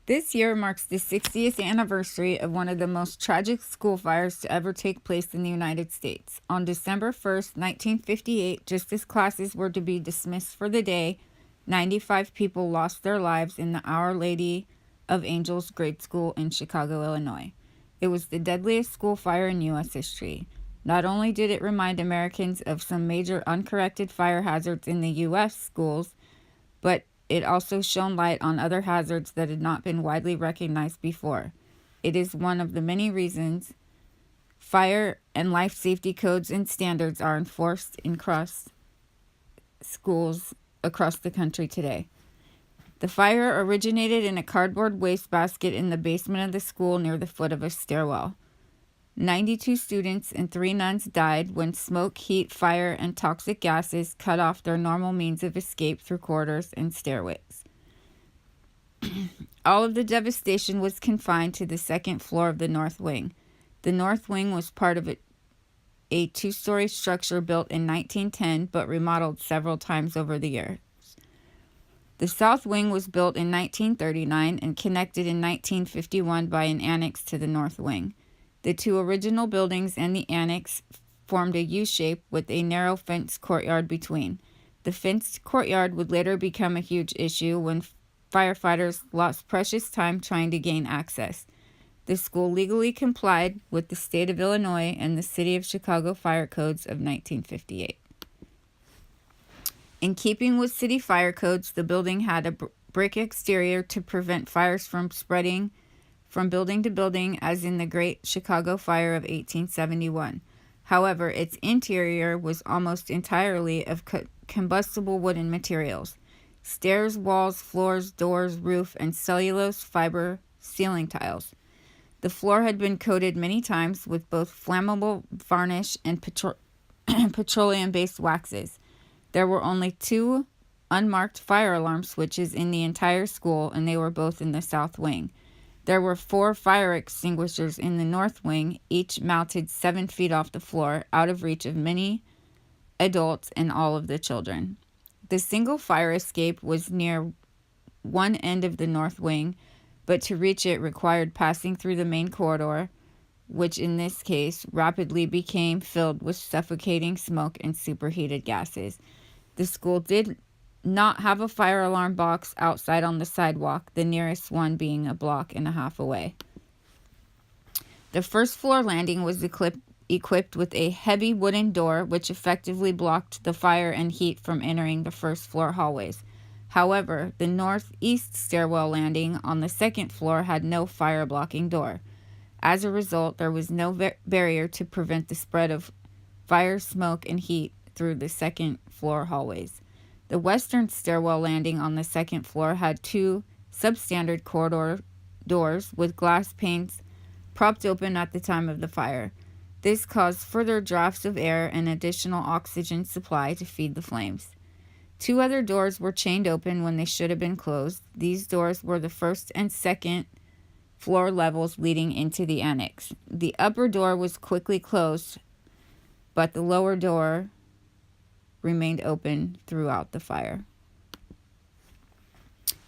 This year marks the 60th anniversary of one of the most tragic school fires to ever take place in the United States. On December 1st, 1958, just as classes were to be dismissed for the day, 95 people lost their lives in the Our Lady of Angels grade school in Chicago, Illinois. It was the deadliest school fire in U.S. history. Not only did it remind Americans of some major uncorrected fire hazards in the U.S. schools, but it also shone light on other hazards that had not been widely recognized before. It is one of the many reasons fire and life safety codes and standards are enforced across schools across the country today. The fire originated in a cardboard wastebasket in the basement of the school near the foot of a stairwell. 92 students and 3 nuns died when smoke, heat, fire, and toxic gases cut off their normal means of escape through corridors and stairways. All of the devastation was confined to the second floor of the North Wing. The North Wing was part of a 2-story structure built in 1910 but remodeled several times over the years. The South Wing was built in 1939 and connected in 1951 by an annex to the North Wing. The 2 original buildings and the annex formed a U shape with a narrow fenced courtyard between. The fenced courtyard would later become a huge issue when firefighters lost precious time trying to gain access. The school legally complied with the state of Illinois and the city of Chicago fire codes of 1958. In keeping with city fire codes, the building had a brick exterior to prevent fires from spreading from building to building, as in the Great Chicago Fire of 1871. However, its interior was almost entirely of combustible wooden materials: stairs, walls, floors, doors, roof, and cellulose fiber ceiling tiles. The floor had been coated many times with both flammable varnish and petroleum-based waxes. There were only 2 unmarked fire alarm switches in the entire school, and they were both in the South Wing. There were 4 fire extinguishers in the North Wing, each mounted 7 feet off the floor, out of reach of many adults and all of the children. The single fire escape was near one end of the North Wing, but to reach it required passing through the main corridor, which in this case rapidly became filled with suffocating smoke and superheated gases. The school did not have a fire alarm box outside on the sidewalk, the nearest one being a block and a half away. The first floor landing was equipped with a heavy wooden door which effectively blocked the fire and heat from entering the first floor hallways. However, the northeast stairwell landing on the second floor had no fire blocking door. As a result, there was no barrier to prevent the spread of fire, smoke, and heat through the second floor hallways. The western stairwell landing on the second floor had 2 substandard corridor doors with glass panes propped open at the time of the fire. This caused further drafts of air and additional oxygen supply to feed the flames. 2 other doors were chained open when they should have been closed. These doors were the first and second floor levels leading into the annex. The upper door was quickly closed, but the lower door remained open throughout the fire.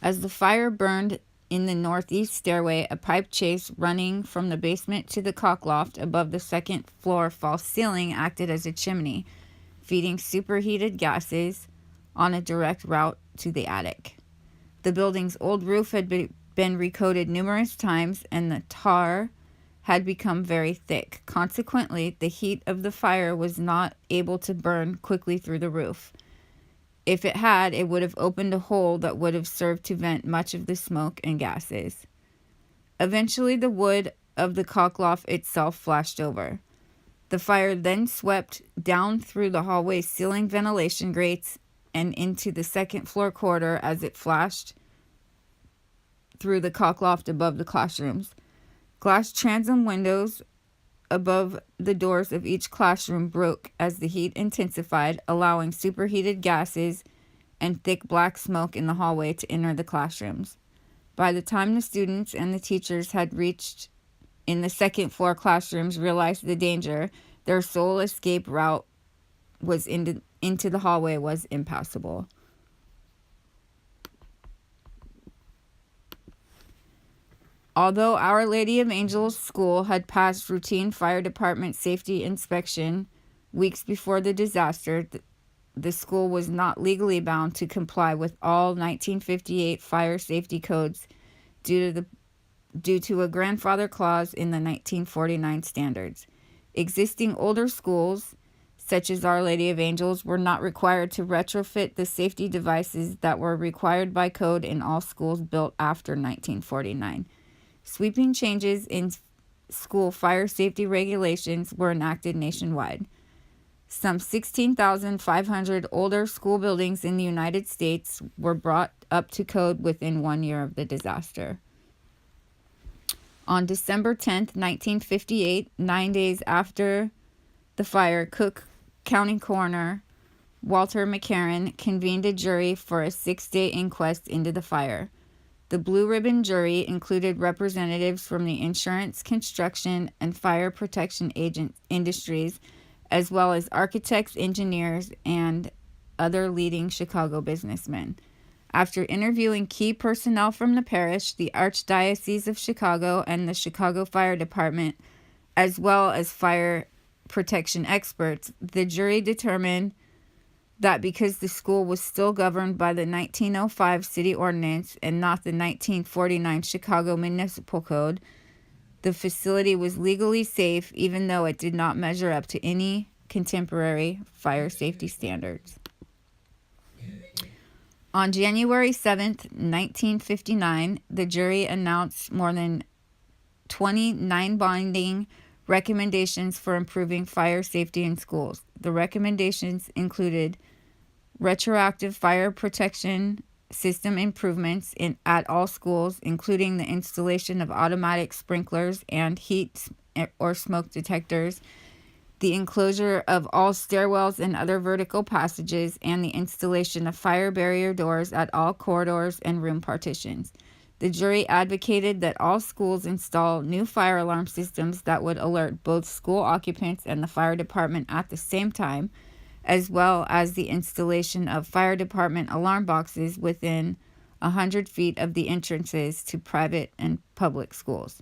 As the fire burned in the northeast stairway, a pipe chase running from the basement to the cockloft above the second floor false ceiling acted as a chimney, feeding superheated gases on a direct route to the attic. The building's old roof had been recoated numerous times, and the tar had become very thick. Consequently, the heat of the fire was not able to burn quickly through the roof. If it had, it would have opened a hole that would have served to vent much of the smoke and gases. Eventually, the wood of the cockloft itself flashed over. The fire then swept down through the hallway's ceiling ventilation grates and into the second floor corridor as it flashed through the cockloft above the classrooms. Glass transom windows above the doors of each classroom broke as the heat intensified, allowing superheated gases and thick black smoke in the hallway to enter the classrooms. By the time the students and the teachers had reached in the second floor classrooms realized the danger, their sole escape route was into the hallway was impassable. Although Our Lady of Angels School had passed routine fire department safety inspection weeks before the disaster, the school was not legally bound to comply with all 1958 fire safety codes due to a grandfather clause in the 1949 standards. Existing older schools, such as Our Lady of Angels, were not required to retrofit the safety devices that were required by code in all schools built after 1949. Sweeping changes in school fire safety regulations were enacted nationwide. Some 16,500 older school buildings in the United States were brought up to code within 1 year of the disaster. On December 10, 1958, 9 days after the fire, Cook County Coroner Walter McCarran convened a jury for a 6-day inquest into the fire. The Blue Ribbon jury included representatives from the insurance, construction, and fire protection industries, as well as architects, engineers, and other leading Chicago businessmen. After interviewing key personnel from the parish, the Archdiocese of Chicago, and the Chicago Fire Department, as well as fire protection experts, the jury determined that because the school was still governed by the 1905 city ordinance and not the 1949 Chicago Municipal Code, the facility was legally safe even though it did not measure up to any contemporary fire safety standards. On January 7, 1959, the jury announced more than 20 non-binding recommendations for improving fire safety in schools. The recommendations included retroactive fire protection system improvements at all schools, including the installation of automatic sprinklers and heat or smoke detectors, the enclosure of all stairwells and other vertical passages, and the installation of fire barrier doors at all corridors and room partitions. The jury advocated that all schools install new fire alarm systems that would alert both school occupants and the fire department at the same time, as well as the installation of fire department alarm boxes within 100 feet of the entrances to private and public schools.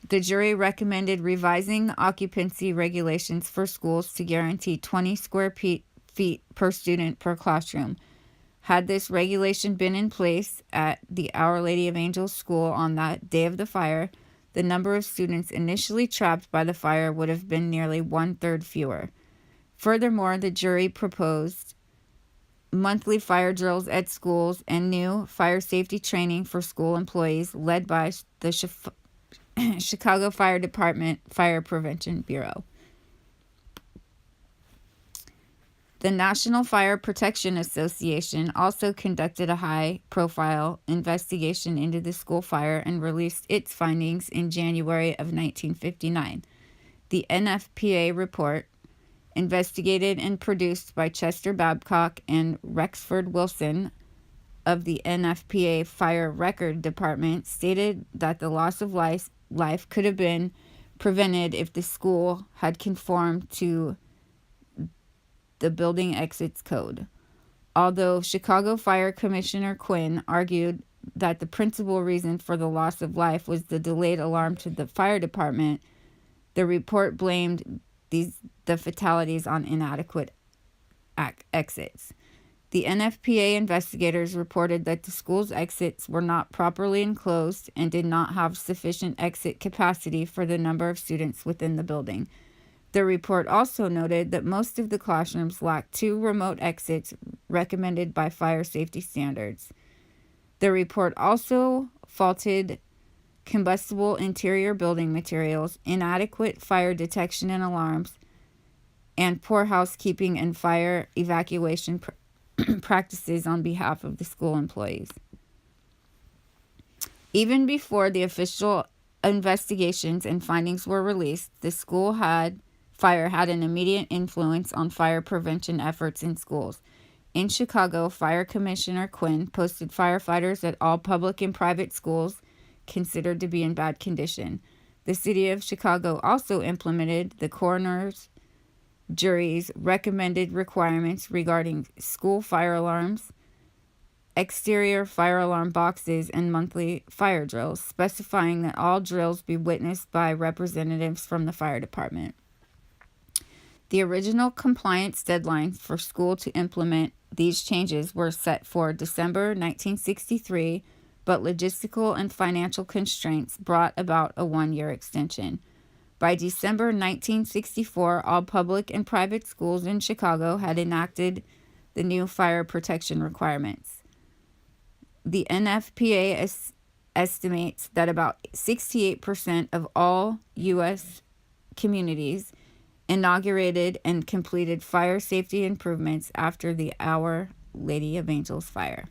The jury recommended revising the occupancy regulations for schools to guarantee 20 square feet per student per classroom. Had this regulation been in place at the Our Lady of Angels School on that day of the fire, the number of students initially trapped by the fire would have been nearly 1/3 fewer. Furthermore, the jury proposed monthly fire drills at schools and new fire safety training for school employees led by the Chicago Fire Department Fire Prevention Bureau. The National Fire Protection Association also conducted a high-profile investigation into the school fire and released its findings in January of 1959. The NFPA report, investigated and produced by Chester Babcock and Rexford Wilson of the NFPA Fire Record Department, stated that the loss of life could have been prevented if the school had conformed to the building exits code. Although Chicago Fire Commissioner Quinn argued that the principal reason for the loss of life was the delayed alarm to the fire department, the report blamed the fatalities on inadequate exits. The NFPA investigators reported that the school's exits were not properly enclosed and did not have sufficient exit capacity for the number of students within the building. The report also noted that most of the classrooms lacked 2 remote exits recommended by fire safety standards. The report also faulted combustible interior building materials, inadequate fire detection and alarms, and poor housekeeping and fire evacuation practices on behalf of the school employees. Even before the official investigations and findings were released, the school fire had an immediate influence on fire prevention efforts in schools. In Chicago, Fire Commissioner Quinn posted firefighters at all public and private schools considered to be in bad condition. The city of Chicago also implemented the coroner's jury's recommended requirements regarding school fire alarms, exterior fire alarm boxes and monthly fire drills, specifying that all drills be witnessed by representatives from the fire department. The original compliance deadline for school to implement these changes were set for December 1963, but logistical and financial constraints brought about a one-year extension. By December 1964, all public and private schools in Chicago had enacted the new fire protection requirements. The NFPA estimates that about 68% of all U.S. communities inaugurated and completed fire safety improvements after the Our Lady of Angels fire.